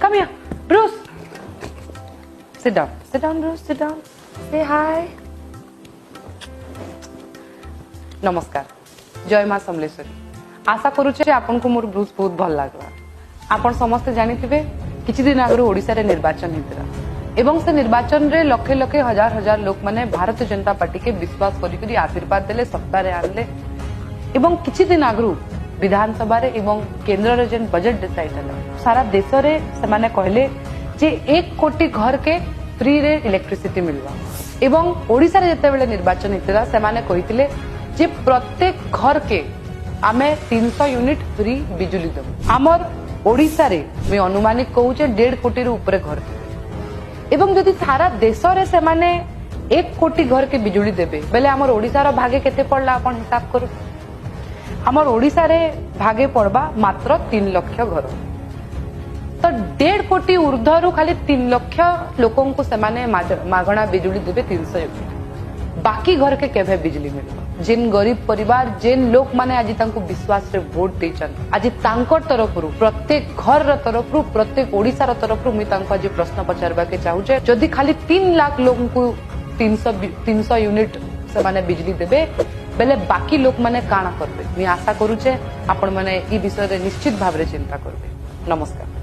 Come here, Bruce. Sit down. Sit down, Bruce. Sit down. Say hi. नमस्कार, जय माँ समलेश्वरी। आशा करुचे आपन को मोर ब्रूस बहुत भल लागला। आपन समस्ते जानिथिबे किछि दिन आगरो ओडिसा रे निर्वाचन हितरा एवं से निर्वाचन रे लखे लखे हजार हजार लोक माने भारतीय जनता पार्टी के विश्वास करी आशीर्वाद देले सत्ता रे आनले एवं किछि दिन आगरो विधानसभा रे एवं केंद्र रे जेन बजट डिसाइड होला सारा देश रे से माने कहले जे 1 कोटी घर के फ्री रे इलेक्ट्रिसिटी मिलवा एवं ओडिसा रे जते बेले निर्वाचन हितरा से माने कहितिले जे प्रत्येक घर के आमे 300 यूनिट फ्री बिजुली देबो। हमर ओडिसा रे मैं अनुमानिक कहू जे 1.5 कोटी रो ऊपर घर एवं जदि सारा देश रे से माने 1 कोटी घर के बिजुली देबे बेले हमर ओडिसा रो भागे केते पड़ला अपन हिसाब करू। हमर ओडिसा रे भागे पड़बा मात्र 3 लाख घर तो 1.5 कोटी ऊर्ध्व खाली 3 लाख लोकों को से माने मागणा बिजुली देबे 300 यूनिट बाकी घर के केभे बिजली मिलबा जिन गरीब परिवार जिन लोक माने आज तांको विश्वास रे वोट देचन आज तांकर तरफरु प्रत्येक घर र तरफरु प्रत्येक ओडिसा र तरफरु मी तांको आज प्रश्न पचारबा के चाहू जे जदि खाली 3 लाख लोगन को 300 यूनिट से माने बिजली देबे बेले बाकी लोक माने काना करबे। मी आशा करू जे आपण माने ई विषय रे निश्चित भाव रे चिंता करबे। नमस्कार।